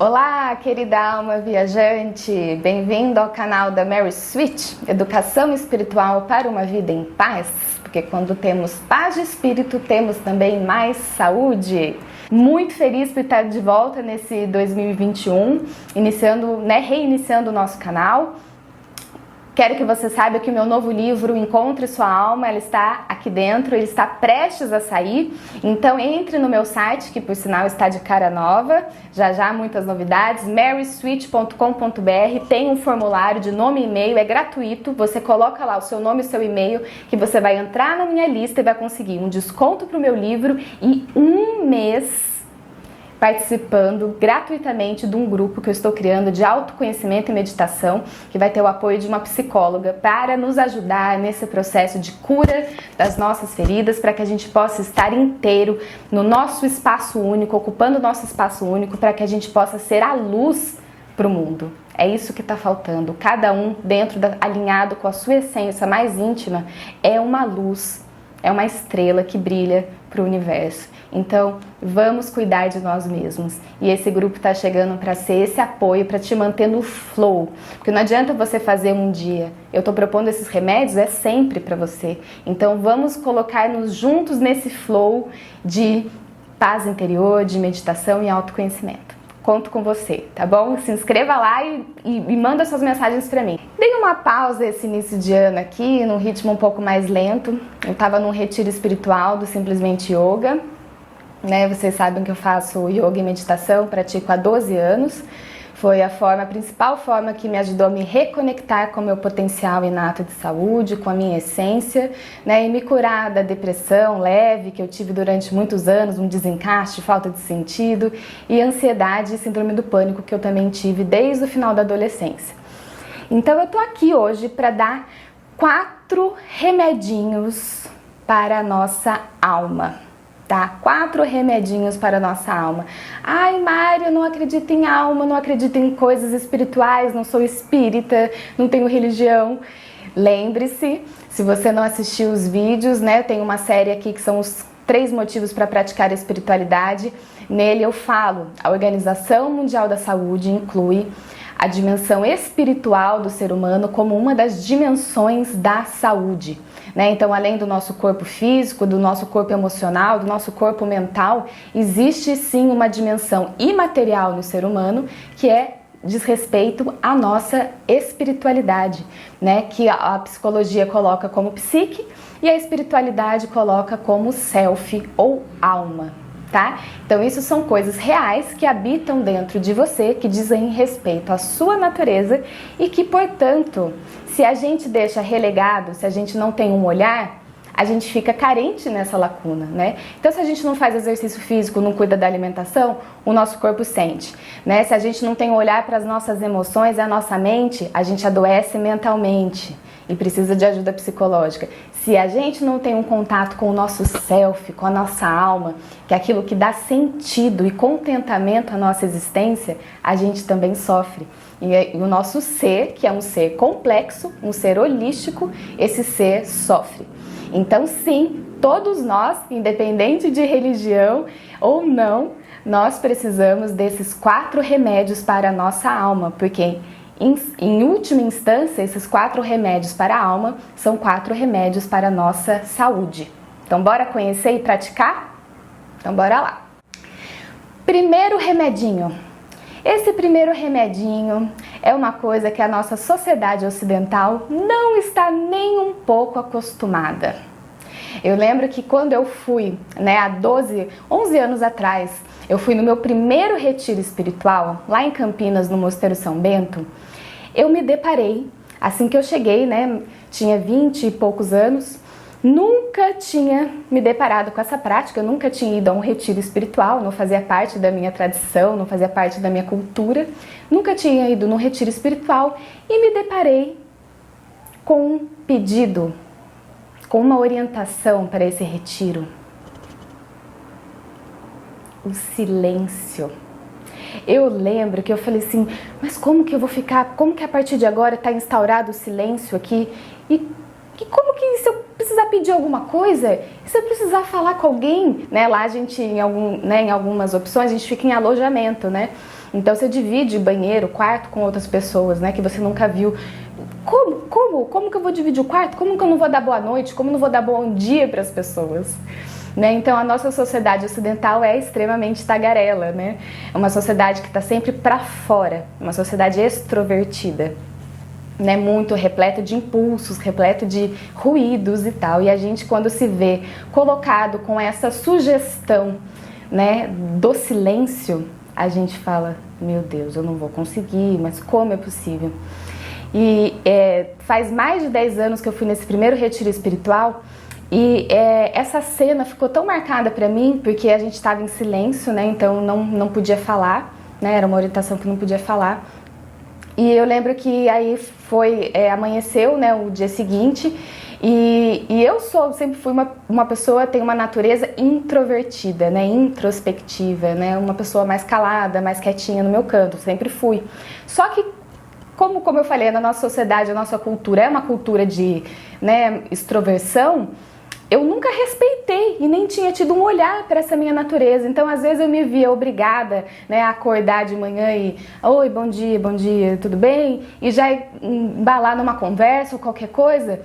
Olá, querida alma viajante! Bem-vindo ao canal da Mary Sweet, Educação Espiritual para uma Vida em Paz, porque quando temos paz de espírito, temos também mais saúde. Muito feliz por estar de volta nesse 2021, reiniciando o nosso canal. Quero que você saiba que o meu novo livro, Encontre Sua Alma, ele está aqui dentro, ele está prestes a sair. Então entre no meu site, que por sinal está de cara nova, já muitas novidades, marysweet.com.br, tem um formulário de nome e e-mail, é gratuito, você coloca lá o seu nome e o seu e-mail, que você vai entrar na minha lista e vai conseguir um desconto para o meu livro e um mês participando gratuitamente de um grupo que eu estou criando de autoconhecimento e meditação, que vai ter o apoio de uma psicóloga para nos ajudar nesse processo de cura das nossas feridas, para que a gente possa estar inteiro no nosso espaço único, ocupando o nosso espaço único, para que a gente possa ser a luz para o mundo. É isso que está faltando. Cada um alinhado com a sua essência mais íntima é uma luz, é uma estrela que brilha para o universo. Então, vamos cuidar de nós mesmos. E esse grupo está chegando para ser esse apoio, para te manter no flow. Porque não adianta você fazer um dia. Eu estou propondo esses remédios, é sempre para você. Então, vamos colocar-nos juntos nesse flow de paz interior, de meditação e autoconhecimento. Conto com você, tá bom? Se inscreva lá e manda suas mensagens para mim. Dei uma pausa esse início de ano aqui, num ritmo um pouco mais lento. Eu estava num retiro espiritual do Simplesmente Yoga. Vocês sabem que eu faço yoga e meditação, pratico há 12 anos. Foi a principal forma que me ajudou a me reconectar com o meu potencial inato de saúde, com a minha essência, e me curar da depressão leve que eu tive durante muitos anos, um desencaixe, falta de sentido, e ansiedade e síndrome do pânico que eu também tive desde o final da adolescência. Então eu tô aqui hoje para dar 4 remedinhos para a nossa alma. Tá? 4 remedinhos para a nossa alma. Ai, Mário, eu não acredito em alma, não acredito em coisas espirituais, não sou espírita, não tenho religião. Lembre-se, se você não assistiu os vídeos, tem uma série aqui que são os 3 motivos para praticar a espiritualidade. Nele eu falo, a Organização Mundial da Saúde inclui a dimensão espiritual do ser humano como uma das dimensões da saúde. Então, além do nosso corpo físico, do nosso corpo emocional, do nosso corpo mental, existe sim uma dimensão imaterial no ser humano que diz respeito à nossa espiritualidade, que a psicologia coloca como psique e a espiritualidade coloca como self ou alma. Tá? Então isso são coisas reais que habitam dentro de você, que dizem respeito à sua natureza e que, portanto, se a gente deixa relegado, se a gente não tem um olhar, a gente fica carente nessa lacuna, Então se a gente não faz exercício físico, não cuida da alimentação, o nosso corpo sente, Se a gente não tem um olhar para as nossas emoções e a nossa mente, a gente adoece mentalmente e precisa de ajuda psicológica. Se a gente não tem um contato com o nosso self, com a nossa alma, que é aquilo que dá sentido e contentamento à nossa existência, a gente também sofre. E o nosso ser, que é um ser complexo, um ser holístico, esse ser sofre. Então sim, todos nós, independente de religião ou não, nós precisamos desses 4 remédios para a nossa alma, porque em última instância, esses 4 remédios para a alma são 4 remédios para a nossa saúde. Então, bora conhecer e praticar? Então, bora lá. Primeiro remedinho. Esse primeiro remedinho é uma coisa que a nossa sociedade ocidental não está nem um pouco acostumada. Eu lembro que quando eu fui, há 11 anos atrás, eu fui no meu primeiro retiro espiritual, lá em Campinas, no Mosteiro São Bento. Eu me deparei, assim que eu cheguei, tinha 20 e poucos anos, nunca tinha me deparado com essa prática, eu nunca tinha ido a um retiro espiritual, não fazia parte da minha tradição, não fazia parte da minha cultura, nunca tinha ido num retiro espiritual e me deparei com um pedido, com uma orientação para esse retiro. O silêncio. Eu lembro que eu falei assim, mas como que eu vou ficar, como que a partir de agora está instaurado o silêncio aqui? E como que se eu precisar pedir alguma coisa, se eu precisar falar com alguém, Lá a gente, em algumas opções, a gente fica em alojamento, Então você divide banheiro, quarto com outras pessoas, né, que você nunca viu. Como que eu vou dividir o quarto? Como que eu não vou dar boa noite? Como eu não vou dar bom dia para as pessoas? Né? Então a nossa sociedade ocidental é extremamente tagarela, né? É uma sociedade que está sempre para fora, uma sociedade extrovertida, né? Muito repleta de impulsos, repleta de ruídos e tal. E a gente, quando se vê colocado com essa sugestão, né, do silêncio, a gente fala, meu Deus, eu não vou conseguir, mas como é possível? E faz mais de 10 anos que eu fui nesse primeiro retiro espiritual. E essa cena ficou tão marcada para mim, porque a gente estava em silêncio, né? Então não podia falar, né? Era uma orientação que não podia falar. E eu lembro que aí amanheceu, né, o dia seguinte, e eu sempre fui uma pessoa, tenho uma natureza introvertida, né? Introspectiva, né? Uma pessoa mais calada, mais quietinha no meu canto, sempre fui. Só que, como eu falei, na nossa sociedade, a nossa cultura é uma cultura de, né, extroversão. Eu nunca respeitei e nem tinha tido um olhar para essa minha natureza. Então, às vezes eu me via obrigada, né, a acordar de manhã e oi, bom dia, tudo bem? E já embalar numa conversa ou qualquer coisa.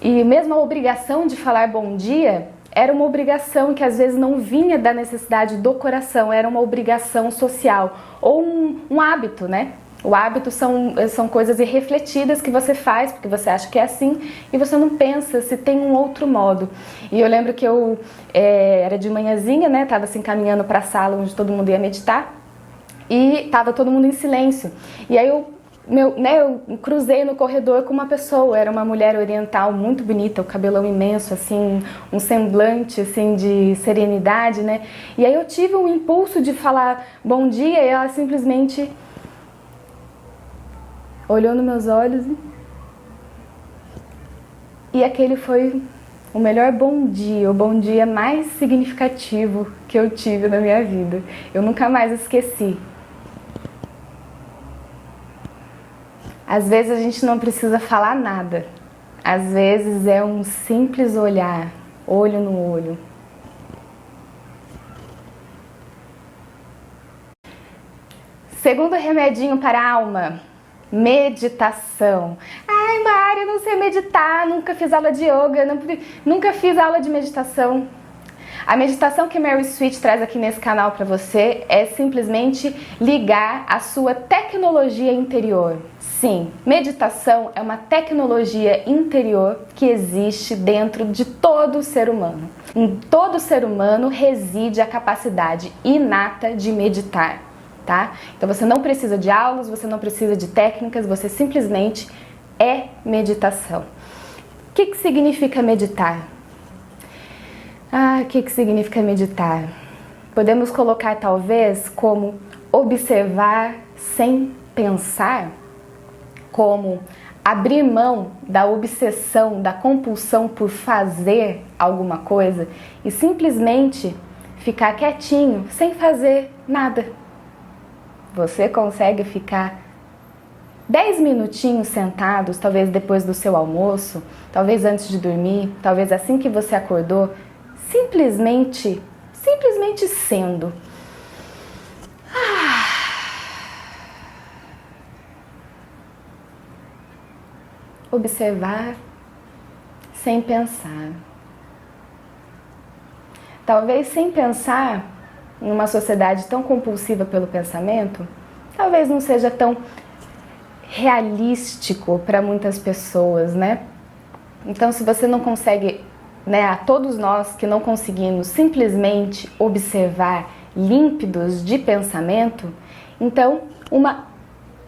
E mesmo a obrigação de falar bom dia era uma obrigação que às vezes não vinha da necessidade do coração, era uma obrigação social ou um hábito, né? O hábito são coisas irrefletidas que você faz porque você acha que é assim e você não pensa se tem um outro modo. E eu lembro que eu era de manhãzinha, né? Tava se encaminhando para a sala onde todo mundo ia meditar e tava todo mundo em silêncio. E aí eu cruzei no corredor com uma pessoa, era uma mulher oriental muito bonita, o cabelão imenso, assim, um semblante assim de serenidade, né? E aí eu tive um impulso de falar bom dia e ela simplesmente olhou nos meus olhos e aquele foi o melhor bom dia, o bom dia mais significativo que eu tive na minha vida. Eu nunca mais esqueci. Às vezes a gente não precisa falar nada. Às vezes é um simples olhar, olho no olho. Segundo remedinho para a alma, meditação. Ai, Mari, eu não sei meditar, nunca fiz aula de yoga, nunca fiz aula de meditação. A meditação que Mary Sweet traz aqui nesse canal para você é simplesmente ligar a sua tecnologia interior. Sim, meditação é uma tecnologia interior que existe dentro de todo ser humano. Em todo ser humano reside a capacidade inata de meditar. Tá? Então você não precisa de aulas, você não precisa de técnicas, você simplesmente é meditação. O que significa meditar? O que significa meditar? Podemos colocar talvez como observar sem pensar, como abrir mão da obsessão, da compulsão por fazer alguma coisa e simplesmente ficar quietinho, sem fazer nada. Você consegue ficar 10 minutinhos sentados, talvez depois do seu almoço, talvez antes de dormir, talvez assim que você acordou, simplesmente sendo. Observar sem pensar. Talvez sem pensar, numa sociedade tão compulsiva pelo pensamento, talvez não seja tão realístico para muitas pessoas, né? Então, se você não consegue, né, a todos nós que não conseguimos simplesmente observar límpidos de pensamento, então uma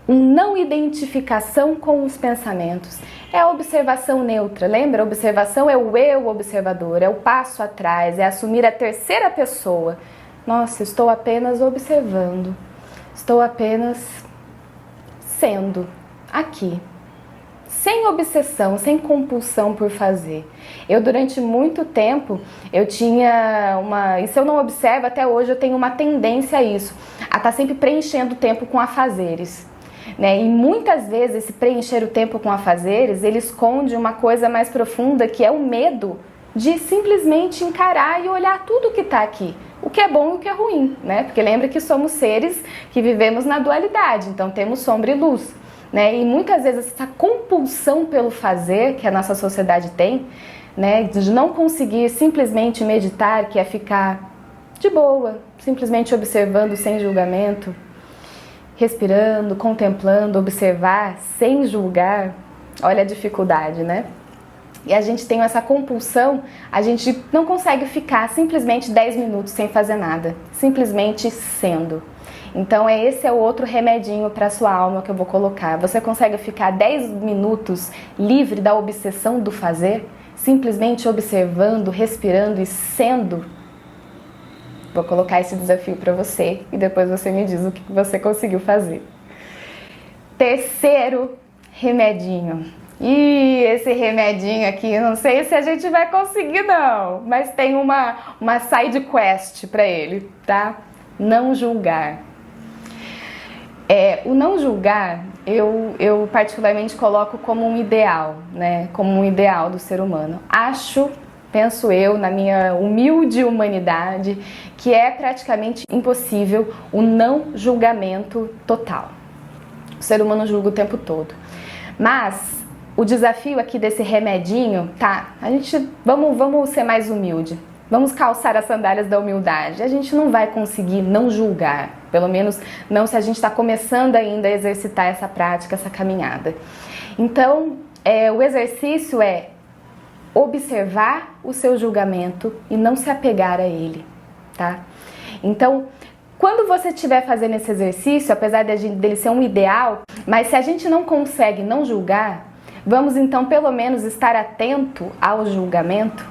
não identificação com os pensamentos. É a observação neutra, lembra? A observação é o eu observador, é o passo atrás, é assumir a terceira pessoa. Nossa, estou apenas observando, estou apenas sendo aqui, sem obsessão, sem compulsão por fazer. Eu durante muito tempo, eu tinha e se eu não observo, até hoje eu tenho uma tendência a isso, a estar sempre preenchendo o tempo com afazeres. Né? E muitas vezes esse preencher o tempo com afazeres, ele esconde uma coisa mais profunda que é o medo de simplesmente encarar e olhar tudo que está aqui. o que é bom e o que é ruim, né? Porque lembra que somos seres que vivemos na dualidade, então temos sombra e luz, né? E muitas vezes essa compulsão pelo fazer que a nossa sociedade tem, né, de não conseguir simplesmente meditar, que é ficar de boa, simplesmente observando sem julgamento, respirando, contemplando, observar sem julgar. Olha a dificuldade, né? E a gente tem essa compulsão, a gente não consegue ficar simplesmente 10 minutos sem fazer nada, simplesmente sendo. Então esse é o outro remedinho para a sua alma que eu vou colocar. Você consegue ficar 10 minutos livre da obsessão do fazer, simplesmente observando, respirando e sendo? Vou colocar esse desafio para você e depois você me diz o que você conseguiu fazer. Terceiro remedinho. E esse remedinho aqui, não sei se a gente vai conseguir não, mas tem uma side quest para ele, tá? Não julgar. O não julgar, eu particularmente coloco como um ideal, né? Como um ideal do ser humano. Penso eu, na minha humilde humanidade, que é praticamente impossível o não julgamento total. O ser humano julga o tempo todo. Mas o desafio aqui desse remedinho, tá? Vamos ser mais humilde. Vamos calçar as sandálias da humildade. A gente não vai conseguir não julgar, pelo menos não se a gente está começando ainda a exercitar essa prática, essa caminhada. Então, o exercício é observar o seu julgamento e não se apegar a ele, tá? Então, quando você estiver fazendo esse exercício, apesar dele ser um ideal, mas se a gente não consegue não julgar, vamos então pelo menos estar atento ao julgamento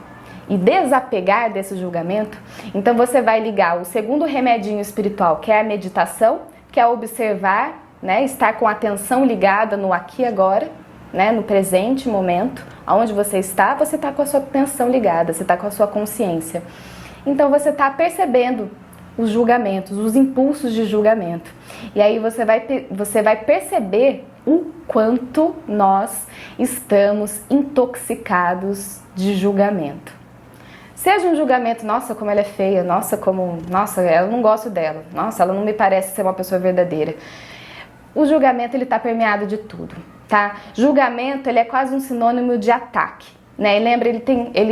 e desapegar desse julgamento. Então você vai ligar o segundo remedinho espiritual, que é a meditação, que é observar, né, estar com a atenção ligada no aqui e agora, né, no presente momento, aonde você está com a sua atenção ligada, você está com a sua consciência. Então você está percebendo os julgamentos, os impulsos de julgamento. E aí você vai perceber o quanto nós estamos intoxicados de julgamento. Seja um julgamento, nossa, como ela é feia, nossa, eu não gosto dela, nossa, ela não me parece ser uma pessoa verdadeira. O julgamento, ele está permeado de tudo, tá? Julgamento, ele é quase um sinônimo de ataque, né? E lembra,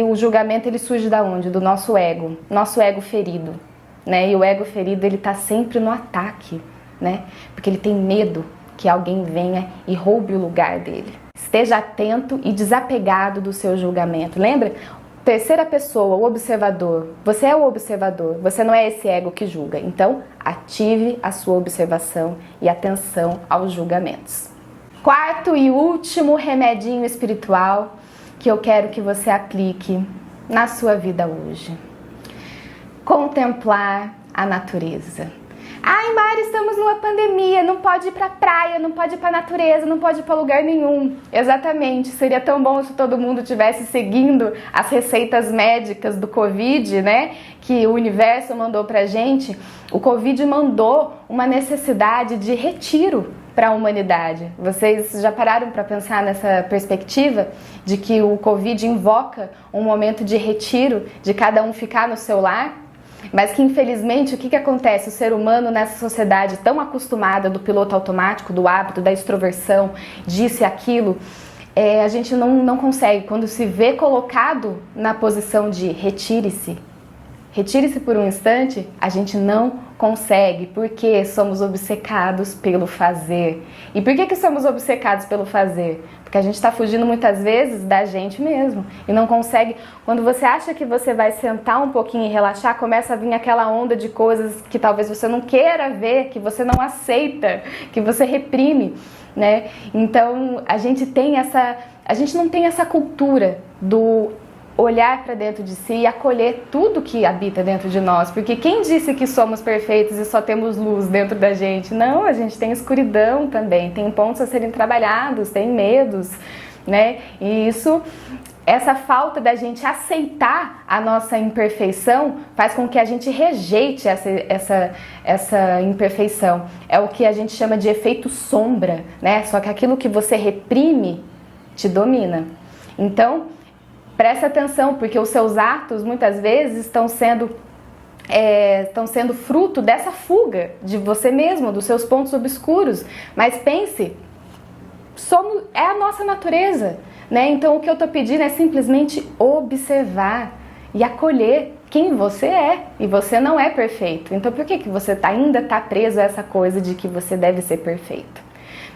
o julgamento, ele surge da onde? Do nosso ego ferido, né? E o ego ferido, ele está sempre no ataque, né? Porque ele tem medo que alguém venha e roube o lugar dele. Esteja atento e desapegado do seu julgamento. Lembra? Terceira pessoa, o observador. Você é o observador, você não é esse ego que julga. Então, ative a sua observação e atenção aos julgamentos. Quarto e último remedinho espiritual que eu quero que você aplique na sua vida hoje. Contemplar a natureza. Ai, Mari, estamos numa pandemia, não pode ir pra praia, não pode ir pra natureza, não pode ir pra lugar nenhum. Exatamente, seria tão bom se todo mundo estivesse seguindo as receitas médicas do Covid, né? Que o universo mandou pra gente. O Covid mandou uma necessidade de retiro para a humanidade. Vocês já pararam para pensar nessa perspectiva de que o Covid invoca um momento de retiro, de cada um ficar no seu lar? Mas que infelizmente o que acontece? O ser humano nessa sociedade tão acostumada do piloto automático, do hábito, da extroversão, disso e aquilo, a gente não consegue, quando se vê colocado na posição de retire-se por um instante, a gente não consegue, porque somos obcecados pelo fazer. E por que somos obcecados pelo fazer? Porque a gente está fugindo muitas vezes da gente mesmo e não consegue. Quando você acha que você vai sentar um pouquinho e relaxar, começa a vir aquela onda de coisas que talvez você não queira ver, que você não aceita, que você reprime, né? Então a gente não tem essa cultura do olhar para dentro de si e acolher tudo que habita dentro de nós, porque quem disse que somos perfeitos e só temos luz dentro da gente? Não, a gente tem escuridão também, tem pontos a serem trabalhados, tem medos, né? E essa falta da gente aceitar a nossa imperfeição faz com que a gente rejeite essa imperfeição. É o que a gente chama de efeito sombra, né? Só que aquilo que você reprime te domina. Então, presta atenção, porque os seus atos muitas vezes estão sendo estão sendo fruto dessa fuga de você mesmo, dos seus pontos obscuros. Mas pense, é a nossa natureza, né? Então o que eu estou pedindo é simplesmente observar e acolher quem você é. E você não é perfeito. Então por que você ainda está preso a essa coisa de que você deve ser perfeito,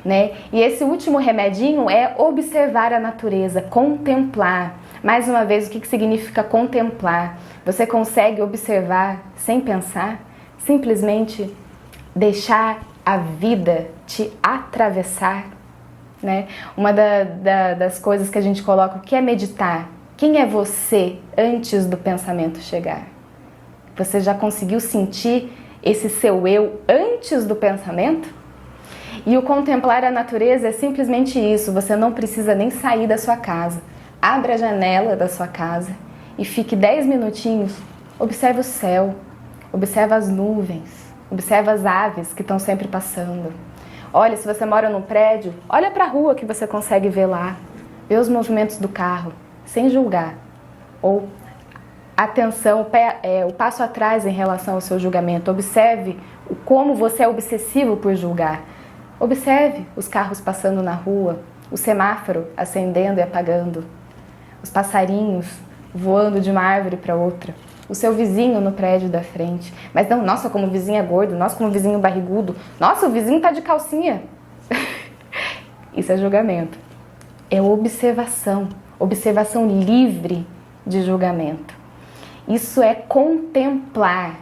né? E esse último remedinho é observar a natureza, contemplar. Mais uma vez, o que significa contemplar? Você consegue observar sem pensar? Simplesmente deixar a vida te atravessar, né? Uma das coisas que a gente coloca, o que é meditar? Quem é você antes do pensamento chegar? Você já conseguiu sentir esse seu eu antes do pensamento? E o contemplar a natureza é simplesmente isso. Você não precisa nem sair da sua casa. Abra a janela da sua casa e fique 10 minutinhos. Observe o céu, observe as nuvens, observe as aves que estão sempre passando. Olha, se você mora num prédio, olha para a rua que você consegue ver lá. Vê os movimentos do carro, sem julgar. Ou atenção, o passo atrás em relação ao seu julgamento. Observe como você é obsessivo por julgar. Observe os carros passando na rua, o semáforo acendendo e apagando, os passarinhos voando de uma árvore para outra, o seu vizinho no prédio da frente. Mas não, nossa, como o vizinho é gordo, nossa, como o vizinho é barrigudo, nossa, o vizinho tá de calcinha. Isso é julgamento. É observação, observação livre de julgamento. Isso é contemplar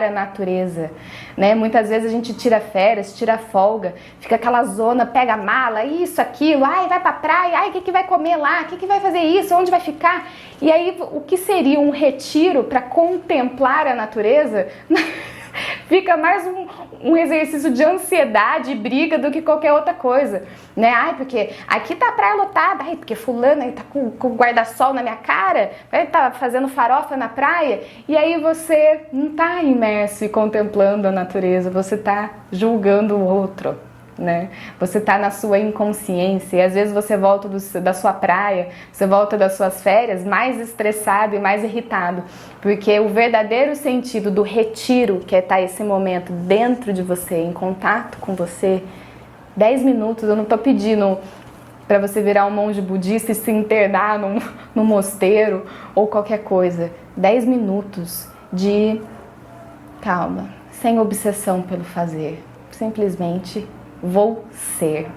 a natureza, né? Muitas vezes a gente tira férias, tira folga, fica aquela zona, pega a mala, isso, aquilo, ai, vai pra praia, ai, o que vai comer lá, o que vai fazer isso, onde vai ficar? E aí, o que seria um retiro para contemplar a natureza? Fica mais um exercício de ansiedade e briga do que qualquer outra coisa, né? Ai, porque aqui tá a praia lotada, ai, porque fulano aí tá com o guarda-sol na minha cara, vai tá fazendo farofa na praia, e aí você não tá imerso e contemplando a natureza, você tá julgando o outro, né? Você tá na sua inconsciência e às vezes você volta da sua praia, você volta das suas férias mais estressado e mais irritado, porque o verdadeiro sentido do retiro, que é estar esse momento dentro de você, em contato com você, 10 minutos, eu não tô pedindo para você virar um monge budista e se internar num mosteiro ou qualquer coisa, 10 minutos de calma, sem obsessão pelo fazer, simplesmente vou ser.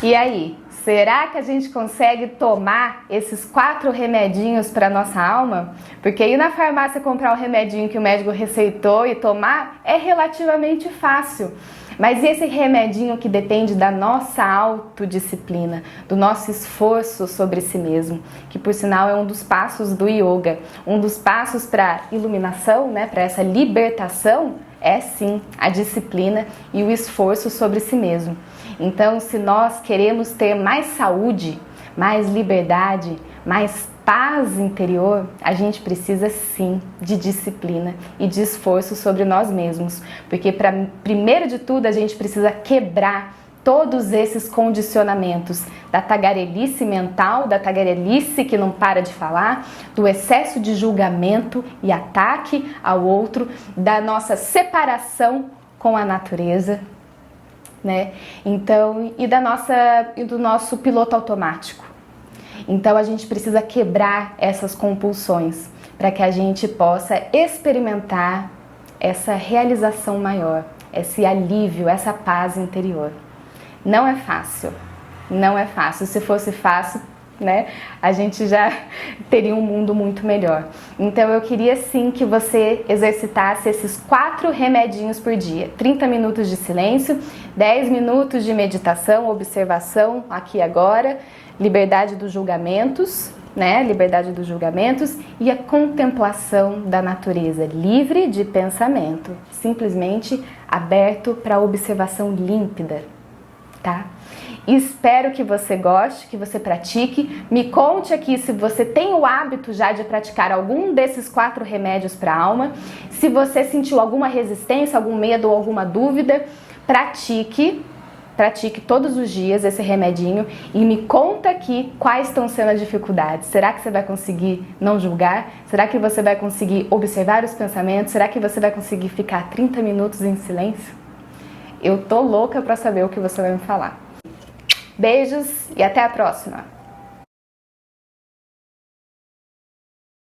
E aí, será que a gente consegue tomar esses 4 remedinhos para nossa alma? Porque ir na farmácia comprar o remedinho que o médico receitou e tomar é relativamente fácil. Mas esse remedinho que depende da nossa autodisciplina, do nosso esforço sobre si mesmo, que por sinal é um dos passos do yoga, um dos passos para iluminação, né, para essa libertação, é sim a disciplina e o esforço sobre si mesmo. Então, se nós queremos ter mais saúde, mais liberdade, mais paz interior, a gente precisa sim de disciplina e de esforço sobre nós mesmos. Porque primeiro de tudo a gente precisa quebrar todos esses condicionamentos da tagarelice mental, da tagarelice que não para de falar, do excesso de julgamento e ataque ao outro, da nossa separação com a natureza, né? Então, e do nosso piloto automático. Então a gente precisa quebrar essas compulsões para que a gente possa experimentar essa realização maior, esse alívio, essa paz interior. Não é fácil, não é fácil. Se fosse fácil, né, a gente já teria um mundo muito melhor. Então eu queria sim que você exercitasse esses 4 remedinhos por dia. 30 minutos de silêncio, 10 minutos de meditação, observação aqui e agora, liberdade dos julgamentos, né, liberdade dos julgamentos e a contemplação da natureza, livre de pensamento, simplesmente aberto para a observação límpida. Tá? Espero que você goste, que você pratique. Me conte aqui se você tem o hábito já de praticar algum desses 4 remédios para a alma. Se você sentiu alguma resistência, algum medo ou alguma dúvida, pratique pratique todos os dias esse remedinho e me conta aqui quais estão sendo as dificuldades. Será que você vai conseguir não julgar? Será que você vai conseguir observar os pensamentos? Será que você vai conseguir ficar 30 minutos em silêncio? Eu tô louca para saber o que você vai me falar. Beijos e até a próxima!